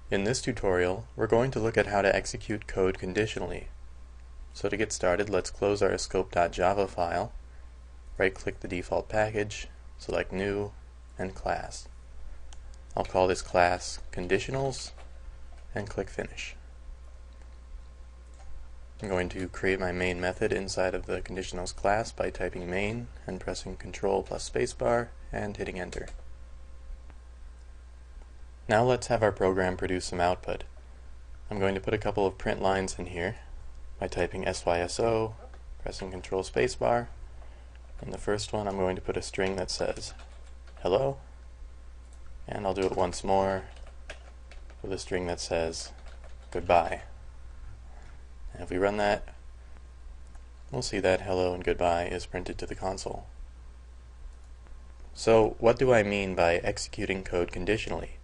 In this tutorial, we're going to look at how to execute code conditionally. So to get started, let's close our scope.java file, right-click the default package, select New, and Class. I'll call this class Conditionals, and click Finish. I'm going to create my main method inside of the conditionals class by typing main and pressing Ctrl plus spacebar and hitting enter. Now let's have our program produce some output. I'm going to put a couple of print lines in here by typing SYSO, pressing Ctrl spacebar. In the first one I'm going to put a string that says hello, and I'll do it once more with a string that says goodbye. And if we run that, we'll see that hello and goodbye is printed to the console. So what do I mean by executing code conditionally?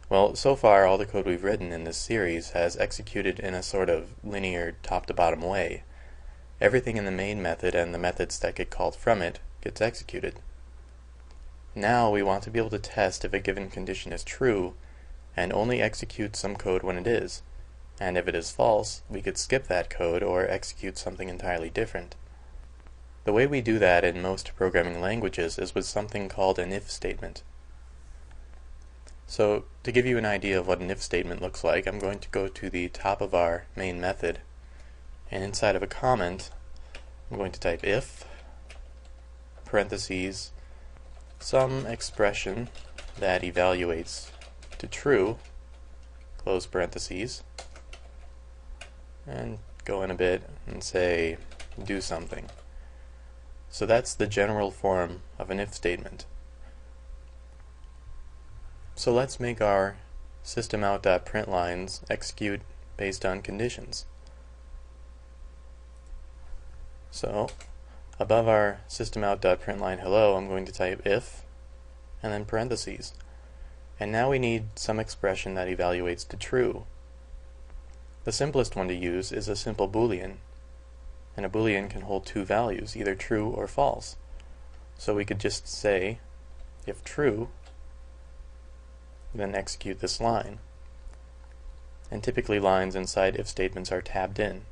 Well, so far all the code we've written in this series has executed in a sort of linear top-to-bottom way. Everything in the main method and the methods that get called from it gets executed. Now we want to be able to test if a given condition is true and only execute some code when it is. And if it is false, we could skip that code or execute something entirely different. The way we do that in most programming languages is with something called an if statement. So, to give you an idea of what an if statement looks like, I'm going to go to the top of our main method, and inside of a comment, I'm going to type if, parentheses, some expression that evaluates to true, close parentheses, and go in a bit and say do something. So that's the general form of an if statement. So let's make our systemout.printlines execute based on conditions. So above our systemout.println hello, I'm going to type if and then parentheses. And now we need some expression that evaluates to true. The simplest one to use is a simple boolean, and a boolean can hold two values, either true or false. So we could just say if true, then execute this line. And typically lines inside if statements are tabbed in.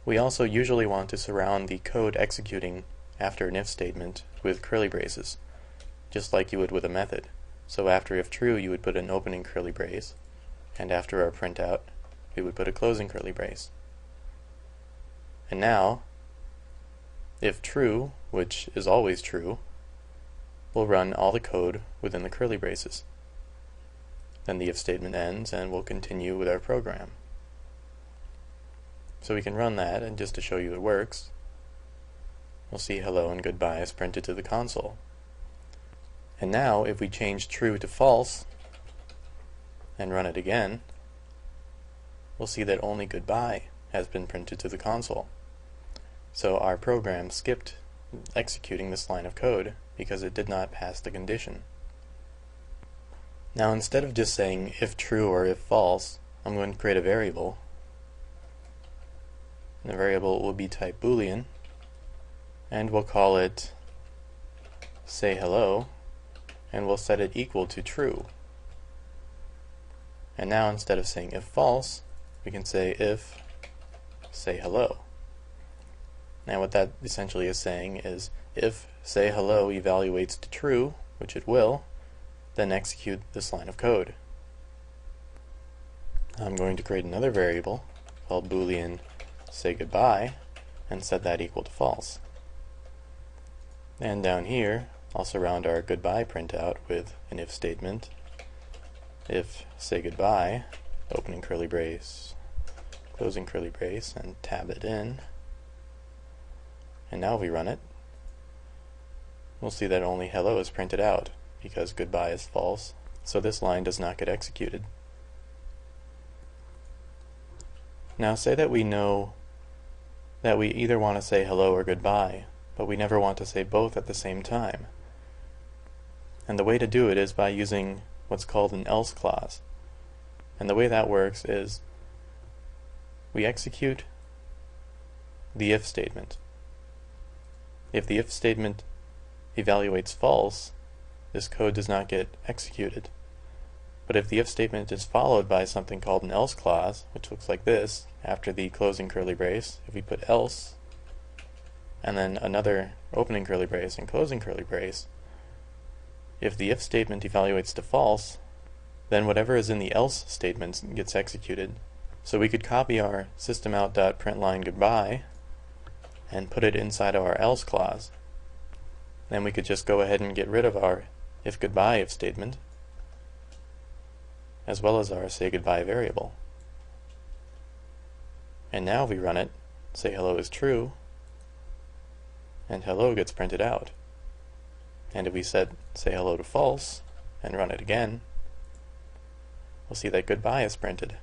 We also usually want to surround the code executing after an if statement with curly braces, just like you would with a method. So after if true, you would put an opening curly brace, and after our printout, we would put a closing curly brace. And now, if true, which is always true, we'll run all the code within the curly braces. Then the if statement ends and we'll continue with our program. So we can run that, and just to show you it works, we'll see hello and goodbye is printed to the console. And now if we change true to false and run it again, we'll see that only goodbye has been printed to the console. So our program skipped executing this line of code because it did not pass the condition. Now instead of just saying if true or if false, I'm going to create a variable. And the variable will be type boolean, and we'll call it say hello, and we'll set it equal to true. And now instead of saying if false, we can say if say hello. Now what that essentially is saying is if say hello evaluates to true, which it will, then execute this line of code. I'm going to create another variable called boolean say goodbye and set that equal to false. And down here I'll surround our goodbye printout with an if statement. If say goodbye, opening curly brace, closing curly brace, and tab it in. And now if we run it, we'll see that only hello is printed out because goodbye is false, so this line does not get executed. Now say that we know that we either want to say hello or goodbye, but we never want to say both at the same time. And the way to do it is by using what's called an else clause. And the way that works is we execute the if statement. If the if statement evaluates false, this code does not get executed. But if the if statement is followed by something called an else clause, which looks like this, after the closing curly brace, if we put else, and then another opening curly brace and closing curly brace, if the if statement evaluates to false, then whatever is in the else statement gets executed. So we could copy our systemout.println goodbye and put it inside of our else clause. Then we could just go ahead and get rid of our if goodbye if statement, as well as our say goodbye variable. And now if we run it, say hello is true, and hello gets printed out. And if we set say hello to false and run it again, we'll see that goodbye is printed.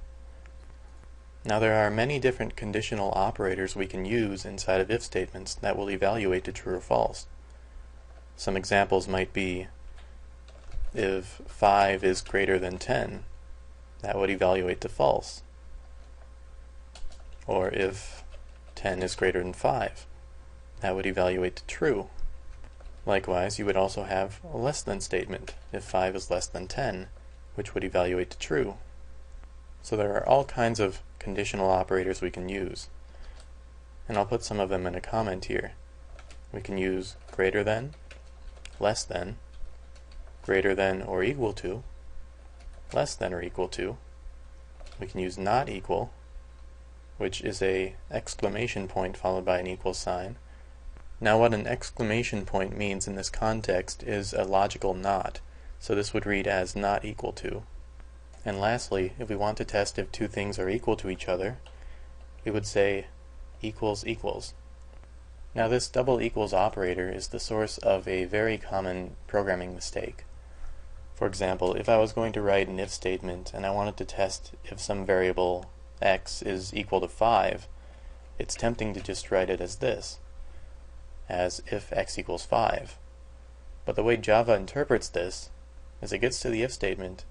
Now there are many different conditional operators we can use inside of if statements that will evaluate to true or false. Some examples might be if 5 is greater than 10, that would evaluate to false. Or if 10 is greater than 5, that would evaluate to true. Likewise, you would also have a less than statement if 5 is less than 10, which would evaluate to true. So there are all kinds of conditional operators we can use. And I'll put some of them in a comment here. We can use greater than, less than, greater than or equal to, less than or equal to. We can use not equal, which is a exclamation point followed by an equal sign. Now what an exclamation point means in this context is a logical not, so this would read as not equal to. And lastly, if we want to test if two things are equal to each other, we would say equals equals. Now this double equals operator is the source of a very common programming mistake. For example, if I was going to write an if statement and I wanted to test if some variable x is equal to 5, it's tempting to just write it as this, as if x equals 5. But the way Java interprets this is it gets to the if statement,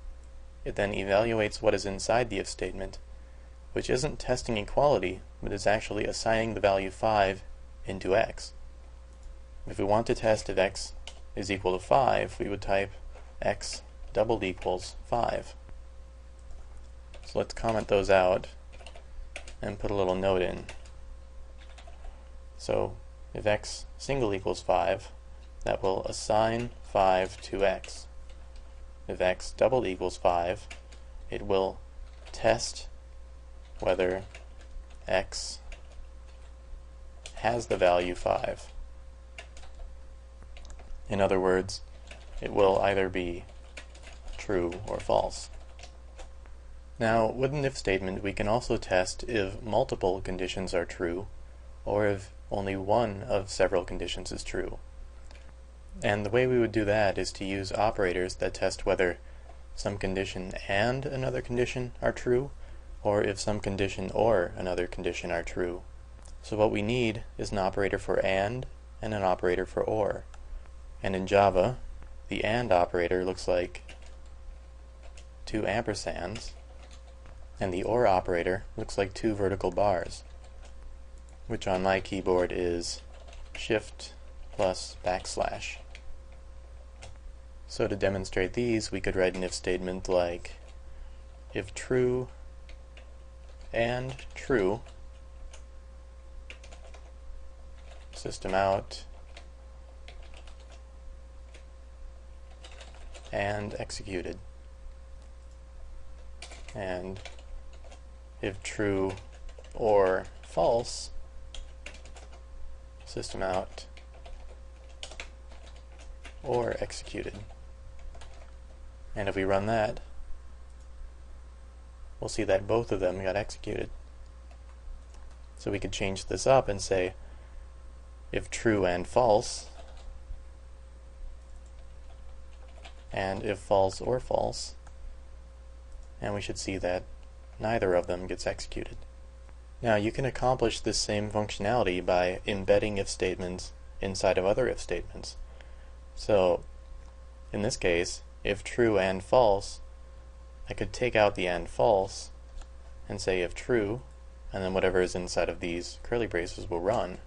it then evaluates what is inside the if statement, which isn't testing equality, but is actually assigning the value 5 into x. If we want to test if x is equal to 5, we would type x doubled equals 5. So let's comment those out and put a little note in. So if x single equals 5, that will assign 5 to x. If x doubled equals 5, it will test whether x has the value 5. In other words, it will either be true or false. Now, with an if statement, we can also test if multiple conditions are true, or if only one of several conditions is true. And the way we would do that is to use operators that test whether some condition and another condition are true, or if some condition or another condition are true. So what we need is an operator for and an operator for or. And in Java, the and operator looks like two ampersands, and the or operator looks like two vertical bars, which on my keyboard is shift plus backslash. So to demonstrate these, we could write an if statement like if true and true, system out and executed. And if true or false, system out or executed. And if we run that, we'll see that both of them got executed. So we could change this up and say if true and false, and if false or false, and we should see that neither of them gets executed. Now you can accomplish this same functionality by embedding if statements inside of other if statements. So in this case, if true and false, I could take out the and false and say if true, and then whatever is inside of these curly braces will run.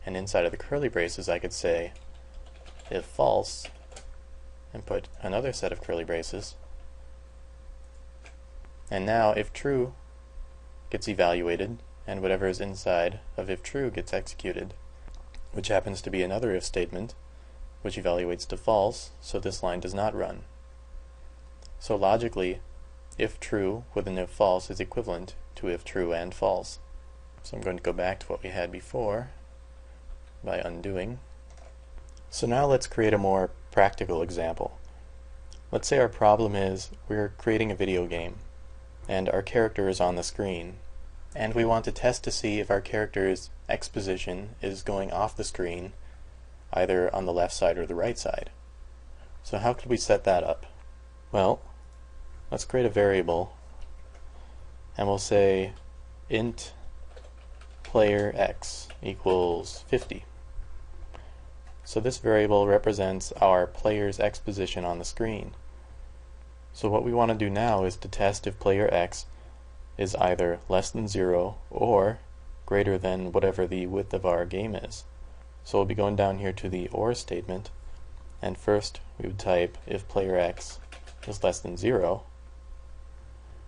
And inside of the curly braces I could say if false, and put another set of curly braces, And now if true gets evaluated, and whatever is inside of if true gets executed, which happens to be another if statement, which evaluates to false, so this line does not run. So logically, if true with an if false is equivalent to if true and false. So I'm going to go back to what we had before by undoing. So now let's create a more practical example. Let's say our problem is we're creating a video game, and our character is on the screen, and we want to test to see if our character's exposition is going off the screen, either on the left side or the right side. So how could we set that up? Well, let's create a variable, and we'll say int player x equals 50. So this variable represents our player's exposition on the screen. So what we want to do now is to test if player x is either less than 0 or greater than whatever the width of our game is. So we'll be going down here to the or statement, and first we would type if player x is less than 0.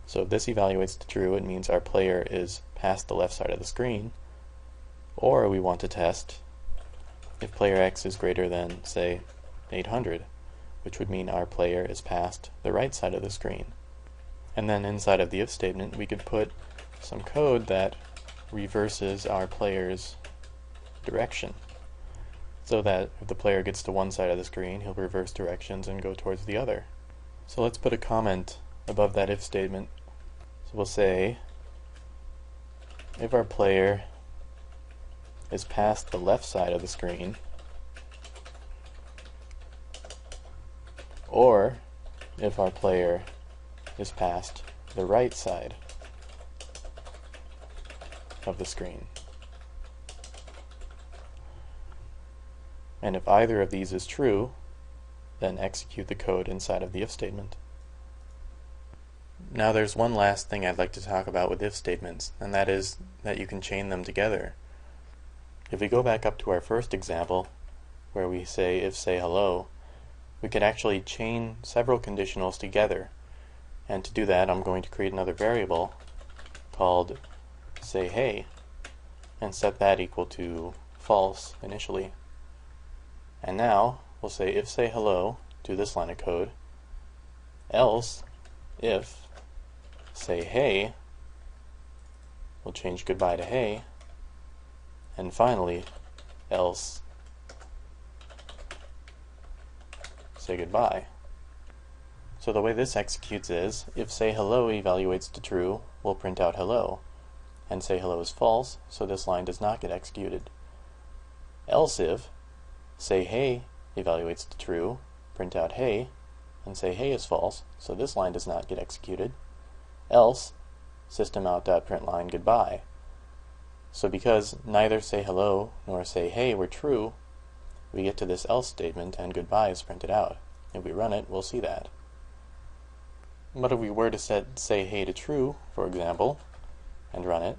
So if this evaluates to true, it means our player is past the left side of the screen. Or we want to test if player x is greater than, say, 800, which would mean our player is past the right side of the screen. And then inside of the if statement, we could put some code that reverses our player's direction, so that if the player gets to one side of the screen, he'll reverse directions and go towards the other. So let's put a comment above that if statement. So we'll say if our player is past the left side of the screen, or if our player is past the right side of the screen. And if either of these is true, then execute the code inside of the if statement. Now there's one last thing I'd like to talk about with if statements, and that is that you can chain them together. If we go back up to our first example, where we say if say hello, we could actually chain several conditionals together. And to do that, I'm going to create another variable called say hey, and set that equal to false initially. And now we'll say if say hello to this line of code, else if say hey, we'll change goodbye to hey, and finally else say goodbye. So the way this executes is, if say hello evaluates to true, we'll print out hello, and say hello is false, so this line does not get executed. Else if say hey evaluates to true, print out hey, and say hey is false, so this line does not get executed. Else systemout.println goodbye. So because neither say hello nor say hey were true, we get to this else statement and goodbye is printed out. If we run it, we'll see that. But if we were to set say hey to true, for example, and run it,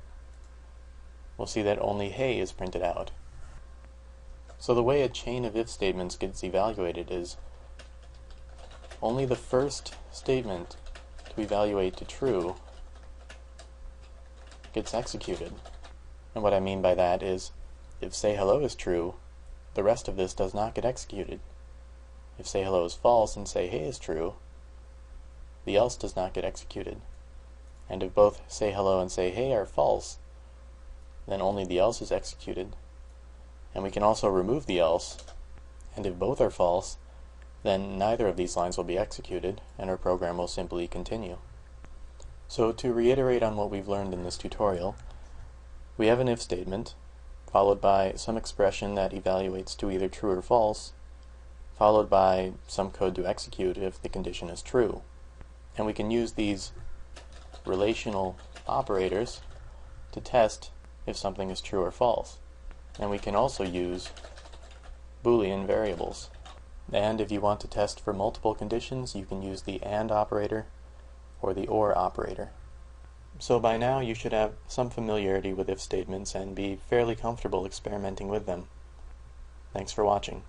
we'll see that only hey is printed out. So the way a chain of if statements gets evaluated is only the first statement to evaluate to true gets executed. And what I mean by that is, if say hello is true, the rest of this does not get executed. If say hello is false and say hey is true, the else does not get executed. And if both say hello and say hey are false, then only the else is executed. And we can also remove the else, and if both are false, then neither of these lines will be executed, and our program will simply continue. So to reiterate on what we've learned in this tutorial, we have an if statement, followed by some expression that evaluates to either true or false, followed by some code to execute if the condition is true. And we can use these relational operators to test if something is true or false. And we can also use Boolean variables. And if you want to test for multiple conditions, you can use the AND operator or the OR operator. So by now you should have some familiarity with if statements and be fairly comfortable experimenting with them. Thanks for watching.